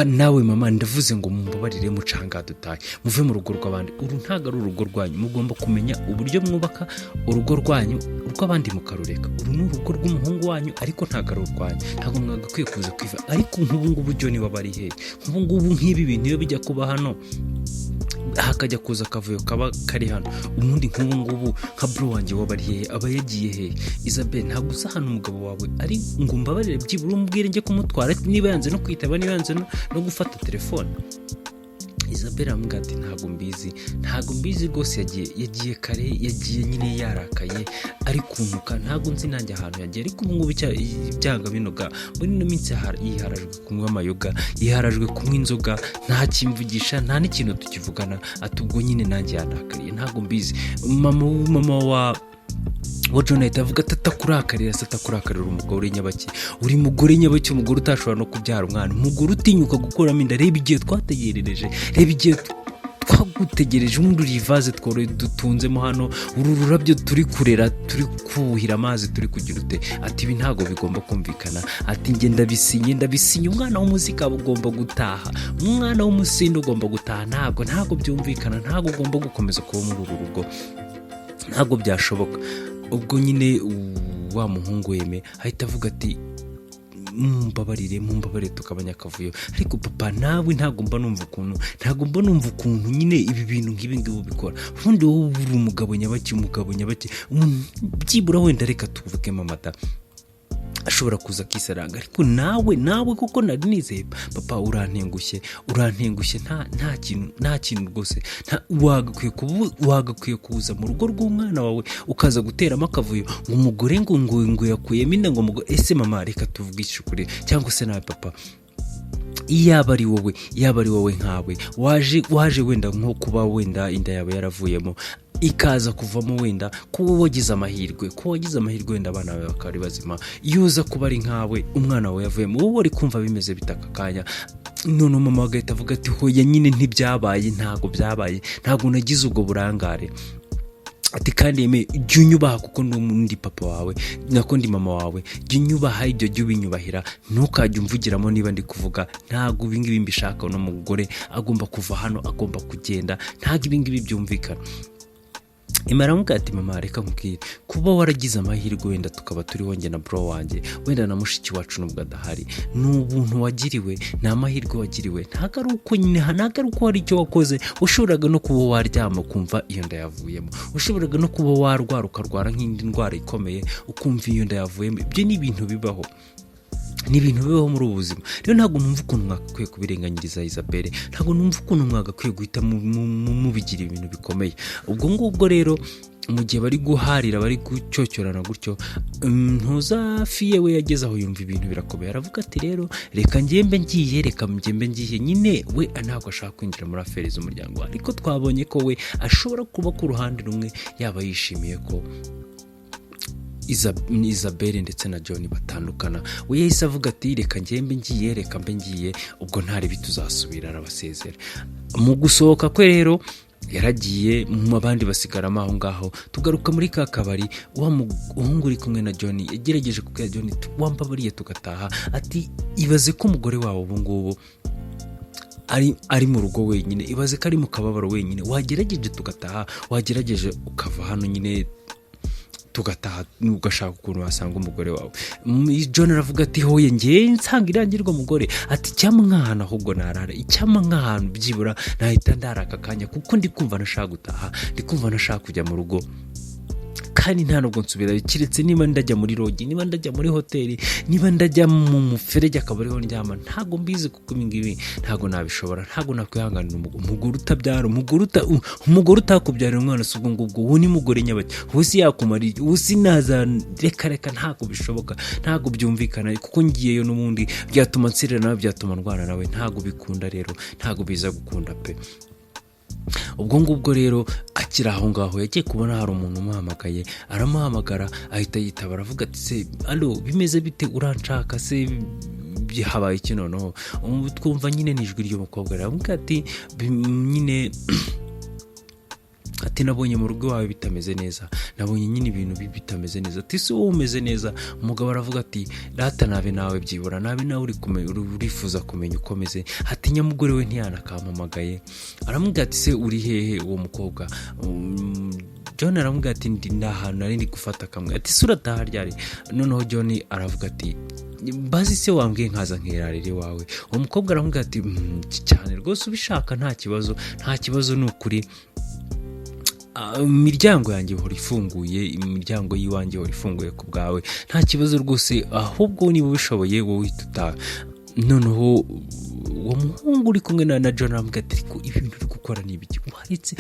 papa nawe mama ndavuze ngo mumbabarire mucanga dutaye muve mu rugo rw'abandi uru ntago ari urugo rwanyu mugomba kumenya uburyo mwubaka urugo rwanyu urw'abandi mukarureka uru ni urugo rw'umuhungu wanyu ariko ntago ari urwanyu ntago mwagakwiye kuza kwiva ariko nk'ubu ngubu Jhon wabari he nk'ubu ngubu nk'ibi bintu iyo bijya kuba hano hakajya kuza akavuyo kaba kari hano umundi nk'ubu ngubu nka bro wanjye wabari he aba yagiye he Isabelle ntabwo usa hano umugabo wawe ari ngo mbabarire byibura umbwire njye kumutwara niba yanze no kwitaba niba yanze no gufata telefone Isabelle amubwira ati ntago mbizi rwose yagiye kare yagiye nyine yarakaye ari kuntuka ntago nzi nanjye ahantu yagiye ariko ubu ngubu byanga binoga muri no minsi yiharajwe kunywa amayoga yiharajwe kunywa inzoga nta kimvugisha nta n'ikintu tukivugana atubwo nyine nanjye yanakariye ntago mbizi mama wa Jhon avuga atakurakarira umugore nyabaki uri mugore nyabaki umugore utashobora no kubyara umwana umugore utinyuka gukuramo inda reba igihe twategerereje reba igihe twagutegereje umuntu rivaze twore dutunzemo hano uru rurabyo turi kurera turi kuhira amazi turi kugira ute ati ibi ntago bigomba kumvikana ati nge ndabisinye umwana w'umuzika ugomba gutaha umwana w'umusindo ugomba gutaha ntago byumvikana ntago ugomba gukomeza kuba muri uru rugo ntago byashoboka ubwo nyine wa muhungu yeme ahita avuga ati mumbabarire tukabanya akavuyo ariko papa nawe ntago mba numva ukuntu nyine ibi bintu nk'ibi ngibi bikora ubundi wowe uri umugabo nyabaki byibura wenda reka tuvuge mamata ashobora kuza kisaranga ariko nawe kuko nari nizeye papa urantengushye nta kintu rwose wagakwiye kuza mu rugo rw'umwana wawe ukaza guteramo akavuyo ngo umugore ngo yakuyemo inda ngo umugore ese mama reka tuvugishe ukuri cyangwa se nawe papa yaba ari wowe nkawe waje wenda nko kuba wenda inda yawe yaravuyemo ikaza kuvamo wenda kuba wagize amahirwe wenda abana bawe bakari bazima yuza kuba ari nkawe umwana wawe yavuyemo wowe uri kumva bimeze bitaka kanya none mama agahita avuga ati hoya nyine ntibyabaye ntago nagize ubwo burangare ati kandi jya unyubaha kuko ndi papa wawe nako ndi mama wawe jya unyubaha ibyo jya ubinyubahira ntukajya umvugiramo niba ndi kuvuga ntago ibingibi mbishaka no mugore agomba kuva hano agomba kugenda ntago ibingibi byumvikana imara mubwira ati mama reka nkubwire kuba waragize amahirwe wenda tukaba turiho njye na bro wanjye wenda na mushiki wacu nubwo adahari ni ubuntu wagiriwe ni amahirwe wagiriwe ntago ari uko hari icyo wakoze ushoboraga no kuba waryama ukumva iyo nda yavuyemo ushoboraga no kuba warwara ukarwara nk'indi ndwara ikomeye ukumva iyo nda yavuyemo ibyo ni ibintu bibaho muri ubu buzima rero ntabwo numva ukuntu mwagakwiye kubirenganyiriza Isabelle ntabwo numva ukuntu mwagakwiye guhita mubigira ibintu bikomeye ubwo ngubwo rero mu gihe bari guharira bari gucyocyorana gutyo ntuzafiye we yageze aho yumva ibintu birakomeye aravuga ati rero reka ngembe ngiye nyine we ntabwo ashaka kwinjira muri aferi z'umuryango ariko twabonye ko we ashobora kuba ku ruhande rumwe yaba yishimiye ko Isabelle ndetse na Jhon batandukana we yahise avuga ati reka mbe ngiye ubwo ntari bituzasubira arabasezera mu gusohoka kwe rero yaragiye mu abandi basigaramo aho ngaho tugaruka muri ka kabari wa muhungu uri kumwe na Jhon yagerageje kubwira Jhon wambabariye tugataha ati ibaze ko umugore wawe ubu ngubu ari mu rugo wenyine ibaze ko ari mu kababaro wenyine wagerageje tugataha wagerageje ukava hano nyine tugataha ugashaka ukuntu wasanga umugore wawe Jhon aravuga ati hoye ngiye nsanga irangirwa umugore ati cyama nk'ahantu ahubwo narara icyama nk'ahantu byibura nahita ndaraka kanya kuko ndi kumva nashaka gutaha ndi kumva nashaka kujya mu rugo kandi nta nubwo nsubira kiretse niba ndajya muri rogi niba ndajya muri hoteli niba ndajya mu muferege akabariho ndyama ntago mbizi kuko ibingibi ntago nabishobora ntago nakwihanganira umugore utabyara umugore utakubyarira umwana subwo ngubwo uwo ni mugore nyabaki ubusi yakumari ubusi naza reka ntago bishoboka ntago byumvikana kuko ngiyeyo n'ubundi byatuma nsirira nawe byatuma ndwana nawe ntago bikunda rero ntago biza gukunda pe ubwo ngubwo rero akiri aho ngaho yagiye kubona hari umuntu umuhamagaye aramuhamagara ahita yitaba aravuga ati se allo bimeze bite uranshaka se habaye iki noneho twumva nyine nijwi ry'umukobwa aravuga ati nyine ati nabonye mu rugo wawe bitameze neza, nabonye nyine ibintu bitameze neza. Ati si wowe umeze neza? Umugabo aravuga ati data nabe nawe byibura, nabe nawe urifuza kumenya uko meze. Ati nyamugore we ntiyanakampamagaye. Aramubwira ati se uri hehe uwo mukobwa? Jhon aramubwira ati ndi ahantu nari ndi gufata kamwe. Ati se urataha ryari? Noneho Jhon aravuga ati bazi se wambwiye nkaza nkirarire wawe. Uwo mukobwa aramubwira ati cyane rwose ubishaka nta kibazo ni ukuri. Imiryango yanjye ihora ifunguye, imiryango y'iwanjye ihora ifunguye ku bwawe, nta kibazo rwose, ahubwo niba ubishoboye wowe uhita utaha. Noneho uwo muhungu uri kumwe na Jhon aramubwira ati ariko ibintu uri gukora ni ibiki? Waretse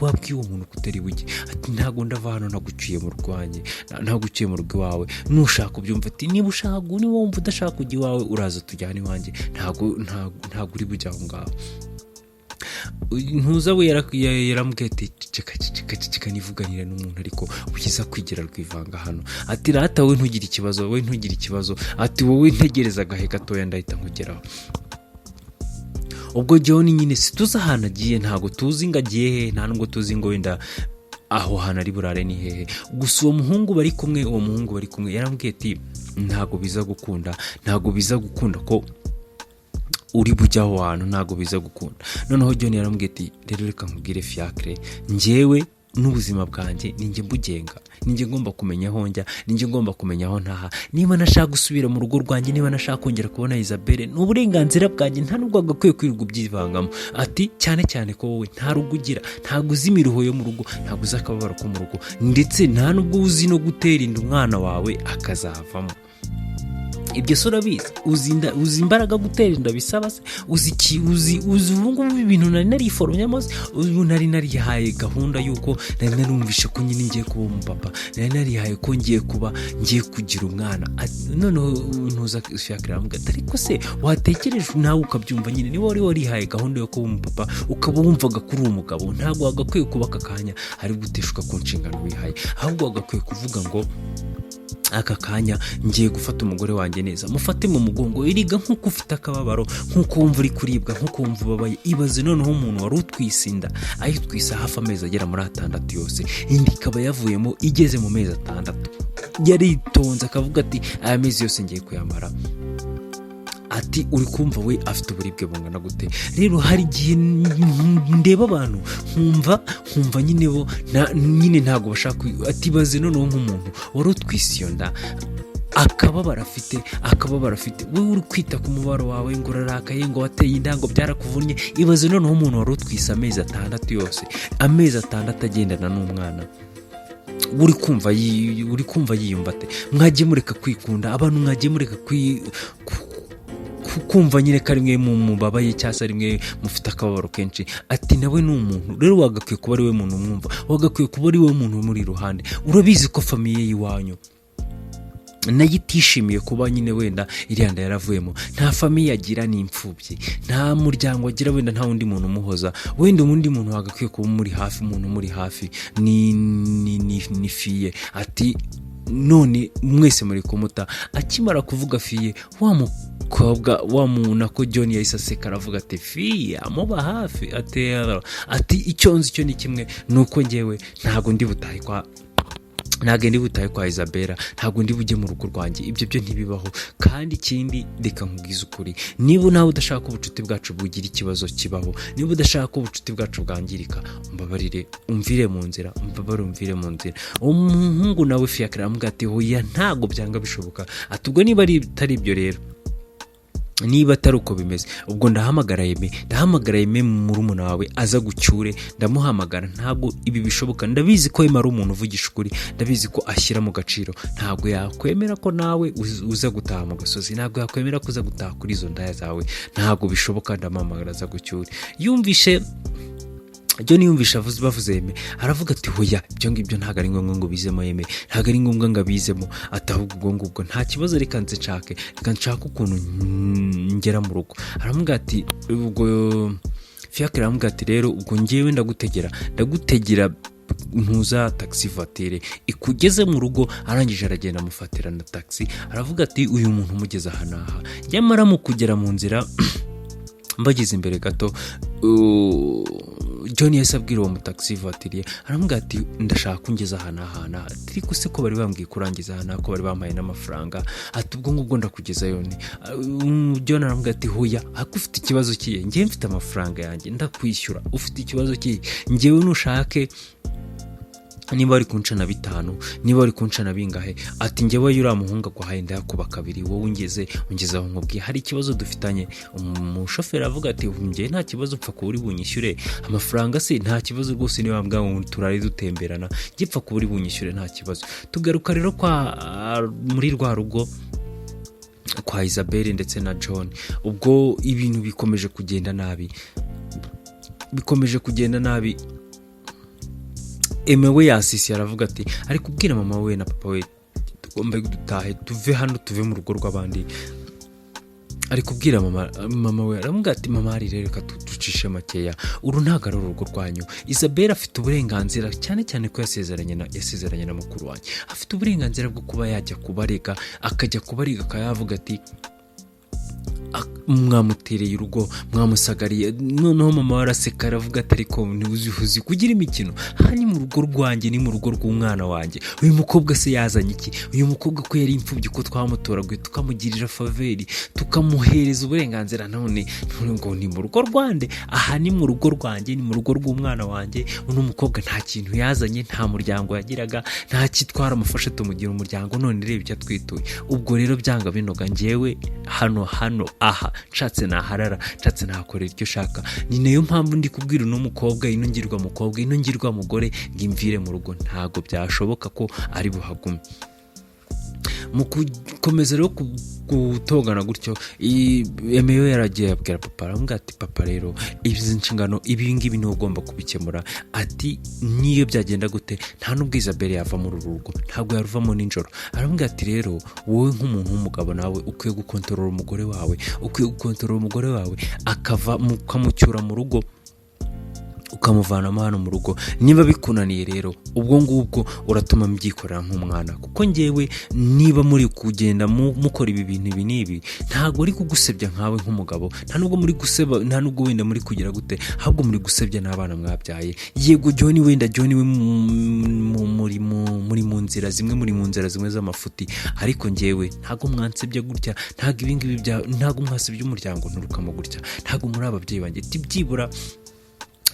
wabwiye uwo muntu kutari buge? Ati ntago ndava hano naguciye mu rwanjye, naguciye mu rugo iwawe, nushaka ubyumva. Ati niba ushaka, niba wumva udashaka kujya iwawe uraza tujyane iwanjye, ntago uri bujya aho ngaho. Ntuza we yaramubwiye ati ceceka nivuganira n'umuntu ariko ukiza kwigira rwivanga hano. Ati rata we ntugire ikibazo, ati wowe ntegereza agahe gatoya ndahita nkugeraho. Ubwo Jhon nyine situza ahantu agiye, ntago tuzi ngo agiye hehe, nta nubwo tuzi ngo wenda aho hantu ari burare ni hehe. Gusa uwo muhungu bari kumwe yaramubwiye ati ntago biza gukunda ko uri bujya aho hantu, ntago biza gukunda. Noneho Jhon yaramubwiye ati rero reka nkubwire Fiacre, njyewe n'ubuzima bwanjye ninjye mbugenga, ninjye ngomba kumenya aho njya, ninjye ngomba kumenya aho ntaha. Niba nashaka gusubira mu rugo rwanjye, niba nashaka kongera kubona Isabelle, n'uburenganzira bwanjye, nta nubwo agakwiye kwirirwa ubyivangamo. Ati cyane ko wowe nta rugo ugira, ntago uzi imiruho yo mu rugo, ntago uzi akababaro ko mu rugo, ndetse nta nubwo uzi no gutera inda umwana wawe akazavamo. Ibyo so urabizi, uzi imbaraga gutera inda bisaba se? uzi ubungubu ibintu nari nariforomyamo, ubu nari narihaye gahunda yuko nari narumvishe ko nyine ngiye kuba umupapa, nari narihaye ko ngiye kugira umwana. Noneho ntuza Fiacre aramubwira ati ariko se watekereje nawe ukabyumva nyine, niba wari warihaye gahunda yo kuba umupapa ukaba wumvaga kuri umugabo, ntabwo wagakwiye kuba aka kanya ari guteshuka ku nshingano wihaye, ahubwo wagakwiye kuvuga ngo aka kanya ngiye gufata umugore wanjye neza, mufate mu mugongo, iriga nk'uko ufite akababaro, nk'uko wumva uri kuribwa, nk'uko wumva ubabaye. Ibaze noneho umuntu wari utwise inda, ayitwise hafi amezi agera muri 6 yose, indi ikaba yavuyemo igeze mu mezi 6. Yaritonze akavuga ati aya mezi yose ngiye kuyamara. Ati uri kumva we afite uburibwe bungana gute? Rero hari igihe ndeba abantu nkumva nyine bo nyine ntago bashaka. Ati baze noneho nk'umuntu wari utwise iyo nda, akababara afite, wowe uri kwita ku mubaro wawe ngo urarakaye, ngo wateye inda, ngo byarakuvunnye. Ibaze noneho umuntu wari utwise amezi 6 yose, amezi 6 agendana n'umwana, uri kumva yiyumva ate? Mwagiye mureka kwikunda abantu, mwagiye mureka kumva nyine ko ari mwe mu mubabaye cyangwa ari mwe mufite akababaro kenshi. Ati nawe ni umuntu, rero wagakwiye kuba ari we muntu mwumva, wagakwiye kuba ari we muntu muri iruhande. Urabizi ko famiye y'iwanyu nayo itishimiye kuba nyine wenda iriya nda yaravuyemo, nta famiye agira, ni imfubyi, nta muryango agira, wenda nta wundi muntu umuhoza, wenda undi muntu wagakwiye kuba muri hafi, umuntu muri hafi ni fiye. Ati none mwese muri kumuta. Akimara kuvuga fiye, wa mukobwa wa muntu ko Jhon yahise aseka aravuga ati fiye amuba hafi. Ati icyo nzi cyo ni kimwe, nuko njyewe ntago ndi butahe kwa Isabelle, ntago ndi bujye mu rugo rwanjye, ibyo byo ntibibaho. Kandi ikindi reka nkubwize ukuri, niba nawe udashaka ubucuti bwacu bugira ikibazo kibaho, niba udashaka ubucuti bwacu bwangirika, umbabarire umvire mu nzira. Umuhungu nawe Fiacre aramubwira ati hoya ntago byanga bishoboka. Ati ubwo niba atari ibyo rero, niba atari uko bimeze, ubwo ndahamagara Yeme murumuna wawe aza gucyure, ndamuhamagara. Ntabwo ibi bishoboka, ndabizi ko Yeme ari umuntu uvugisha ukuri, ndabizi ko ashyira mu gaciro. Ntabwo yakwemera ko nawe uza gutaha mu gasozi, ntabwo yakwemera ko uza gutaha kuri izo ndaya zawe, ntabwo bishoboka. Ndamuhamagara aza gucyure. Jhon yumvisha bavuze Yeme, aravuga ati hoya ibyo ngibyo ntabwo ari ngombwa ngo bizemo Yeme, ntabwo ari ngombwa ngo abizemo. Ati ahubwo ngubwo nta kibazo, reka nshaka ukuntu ngera mu rugo. Aramubwira ati ubwo Fiacre aramubwira ati rero ubwo ngewe ndagutegera ntuza taxi voiture ikugeze mu rugo. Arangije aragenda amufatira na taxi, aravuga ati uyu muntu umugeze aha n'aha. Nyamara mu kugera mu nzira mbageze imbere gato, Jhon yahise abwira uwo mutaxi vatiriye aramubwira ati ndashaka kungeza ahantu ariko se ko bari bambwiye kurangiza ahantu ko bari bampaye n'amafaranga ati ubwo ngubwo ndakugezayo ni Jhon aramubwira ati hoya ako ufite ikibazo kiye ngiye mfite amafaranga yanjye ndakwishyura ufite ikibazo kiye ngewe nushake niba ari kuncana 5 niba ari kuncana bingahe ati ngewe yura muhunga guhaye ndayakuba kabiri wowe ungeze aho nkubwiye hari ikibazo dufitanye umushoferi avuga ati ngiye nta kibazo upfa kuba uri bunyishyure amafaranga se nta kibazo rwose niba mbwa ngo turari dutemberana gipfa kuba uri bunyishyure nta kibazo tugaruka rero muri rwa rugo kwa Isabelle ndetse na Jhon ubwo ibintu bikomeje kugenda nabi emewe yasisi aravuga ati ari kubwira mama we na papa we tugomba gutahe tuve hano tuve mu rugo rw'abandi ari kubwira mama we aramubwira ati mama ari rero katucishe makeya uru ntago ari urugo rwanyu Isabelle afite uburenganzira cyane ko yasezeranye na mukuru wanjye afite uburenganzira bwo kuba yajya kubarega akayavuga ati mwamutereye urugo mwamusagariye noneho mama waraseka aravuga ati ariko ntibuzihuzi kugira imikino hani mu rugo rwanjye ni mu rugo rw'umwana wanjye uyu mukobwa se yazanye iki uyu mukobwa ko yari imfubyi ko twamutoraguye tukamugirira faveri tukamuhereza uburenganzira none ngo ni mu rugo rwande aha ni mu rugo rwanjye ni mu rugo rw'umwana wanjye uno mukobwa nta kintu yazanye nta muryango yagiraga nta kitwara amufasha tumugira umuryango none reba icyo twituye ubwo rero byanga binoga ngewe hano aha nshatse naharara nshatse nakorera icyo shaka ni nayo mpamvu ndi kubwira uno mukobwa inongirwa mukobwa inongirwa mugore ngimvire mu rugo ntago byashoboka ko ari buhagume mu gukomeza rero gutongana gutyo emeyo yaragiye abwira papa aramubwira ati papa rero izi nshingano ibingibi niwe ugomba kubikemura ati niyo byagenda gute nta n'ubwo Isabelle yava muri uru rugo ntabwo yaruvamo nijoro aramubwira ati rero wowe nk'umuntu w'umugabo nawe ukwiye gukontorora umugore wawe akava mukamucyura mu rugo ukamuvanamo hano mu rugo niba bikunaniye rero ubwo ngubwo uratuma mbyikorera nk'umwana kuko ngewe niba muri kugenda mukora ibi bintu nibi ntago ari kugusebya nkawe nk'umugabo nta nubwo muri guseba nta nubwo wenda muri kugira gute ahubwo muri gusebya n'abana mwabyaye yego Jhon we muri mu nzira zimwe z'amafuti ariko ngewe ntago mwansebya gutya ntago ibingibi ntago mwasebya umuryango nturukamo gutya ntago muri ababyeyi banjye tibyibura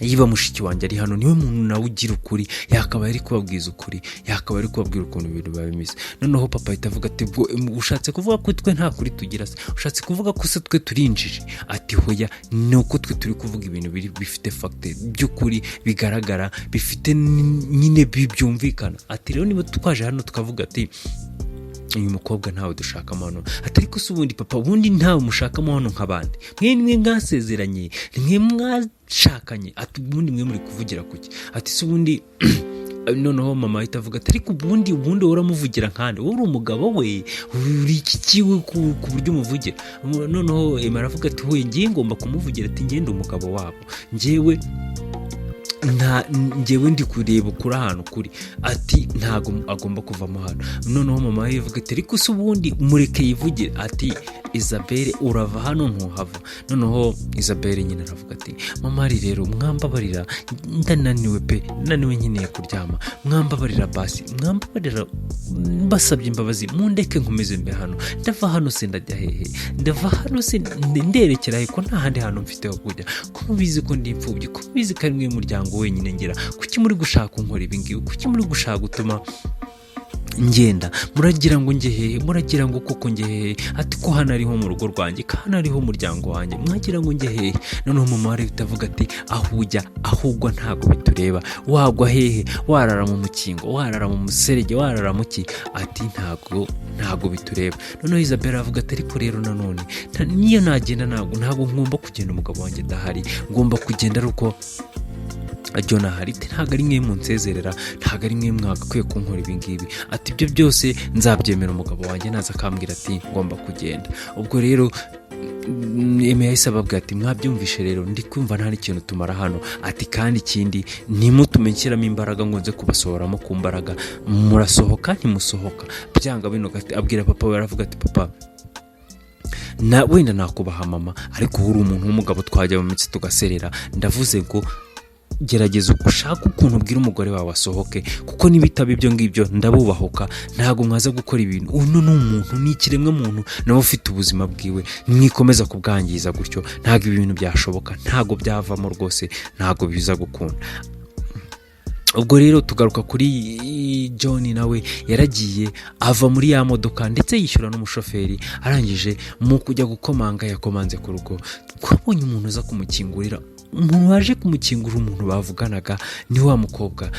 yiba mushiki wanjye ari hano niwe muntu nawe ugira ukuri yakaba ari kubabwiza ukuri yakaba ari kubabwira ukuntu ibintu babimeze noneho papa ahita avuga ati ushatse kuvuga ko twe nta kuri tugira se ushatse kuvuga ko se twe turinjije ati hoya nuko twe turi kuvuga ibintu bifite facte by'ukuri bigaragara bifite nyine byumvikana ati rero niba twaje hano tukavuga ati uyu mukobwa ntawe dushakamo hano atari ko se ubundi papa ubundi ntawe mushakamo hano nk'abandi mwe mwasezeranye mwe mwashakanye ati ubundi mwe muri kuvugira kuki ati se ubundi noneho mama ahita avuga ati ariko ubundi uramuvugira nkande wowe uri umugabo we uri iki kiwe ku buryo umuvugira noneho Emma aravuga ati we ngiye ngomba kumuvugira ati ngende umugabo wabo ngewe ndi kureba kuri ahantu kuri ati ntago agomba kuvamo hano noneho mama yavuga ati ariko se ubundi mureke yivugire ati Isabelle urava hano ntuhava noneho Isabelle nyine aravuga ati mama ari rero mwambabarira ndananiwe naniwe nkeneye kuryama mwambabarira basi mwambabarira mbasabye imbabazi mundeke nkomeze mbe hano ndava hano se ndajya hehe ndava hano se nderekera he ko nta handi hantu mfite ho kujya ko mubizi ko ndi imfubyi ko mubizi ko ari mwe muryango wenyine ngira kuki muri gushaka unkora ibingibi kuki muri gushaka gutuma ngenda muragira ngo nge hehe muragira ngo koko nge hehe ati ko hano ariho mu rugo rwanjye hano ariho umuryango wanjye mwagira ngo nge hehe noneho mama wari utavuga ati aho ujya ahubwo ntago bitureba wagwa hehe warara mu mukingo warara mu muserege warara mu ki ati ntago bitureba noneho Isabelle avuga ati ariko rero nanone niyo nagenda ntago ngomba kugenda umugabo wanjye dahari ngomba kugenda aruko Jhon ahari ntago ari mwe munsezerera ntago ari mwe mwagakwiye kunkora ibingibi ati ibyo byose nzabyemera umugabo wanjye naza akambwira ati ngomba kugenda ubwo rero Emma yahise ababwira ati mwabyumvishe rero ndi kumva nta n'ikintu tumara hano ati kandi ikindi ntimutumenyeramo imbaraga ngo nze kubasohoramo ku mbaraga murasohoka ntimusohoka byanga bino abwira papa we aravuga ati papa wenda nakubaha mama ariko uri umuntu w'umugabo twajya mu mitsi tugaserera ndavuze ngo gerageza ushaka ukuntu ubwira umugore wawe asohoke, kuko nibitaba ibyo ngibyo ndabubahuka, ntago mwaza gukora ibintu. Uno ni umuntu, ni ikiremwa muntu, nawe ufite ubuzima bwiwe, mwikomeza kubwangiza gutyo ntago ibintu byashoboka, ntago byavamo rwose, ntago biza gukunda. Ubwo rero tugaruka kuri Jhon, nawe yaragiye ava muri ya modoka ndetse yishyura n'umushoferi. Arangije mu kujya gukomanga yakomanze ku rugo, twabonye umuntu uza kumukingurira. Umuntu waje kumukingura, umuntu bavuganaga ni wa mukobwa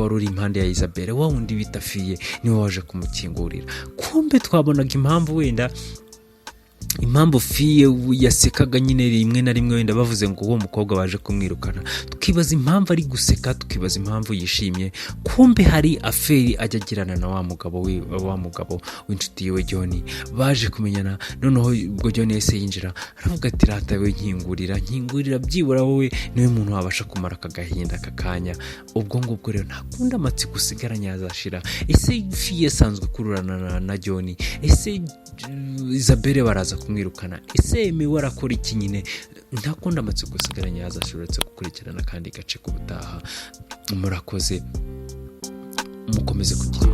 wari uri impande ya Isabelle, wa wundi bita Fiye, niwe waje kumukingurira. Kumbe twabonaga impamvu Fiye yasekaga nyine rimwe na rimwe, wenda bavuze ngo uwo mukobwa waje kumwirukana, tukibaza impamvu ari guseka, tukibaza impamvu yishimye. Kumbe hari aferi ajya agirana na wa mugabo w'inshuti yiwe Jhon, baje kumenyana. Noneho ubwo Jhon yahise yinjira, aravuga ati rata we nkingurira byibura wowe niwe muntu wabasha kumara akagahinda kakanya. Ubwo ngubwo rero ntakunda amatsiko usigaranye yazashira. Ese Fiye asanzwe kururana na Jhon, ese Isabelle baraza kumwirukana, ese yemewe arakora iki nyine? Ntakunda amatsiko usigaranye yazashobora gukurikirana kandi gace k'ubutaha. Murakoze, mukomeze kugira